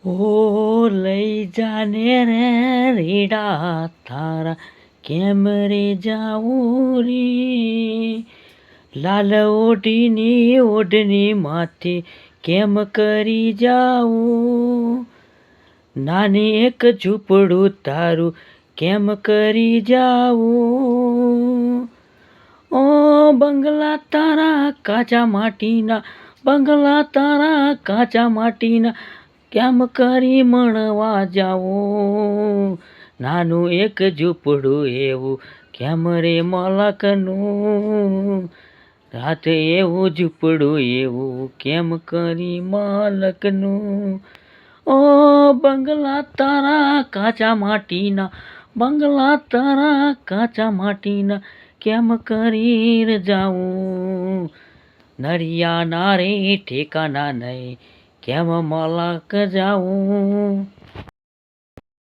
ઓ લઈ જાને રે રીડા તારા કેમ રે જાવું રે લાલ ઓઢની માથે કેમ કરી જાવું નાની એક ઝૂંપડું તારું કેમ કરી જાવું ઓ બંગલા તારા કાચા માટીના બંગલા તારા કાચા માટીના કેમ કરી મળવા જાવું નાનું એક ઝૂંપડું એવું કેમ રે માલકનું રાતે એવું ઝૂંપડું એવું કેમ કરી માલકનું ઓ બંગલા તારા કાચા માટીના બંગલા તારા કાચા માટીના કેમ કરી જાવું નરિયા ના રે ઠેકાના નહીં કેમ મલક જાવું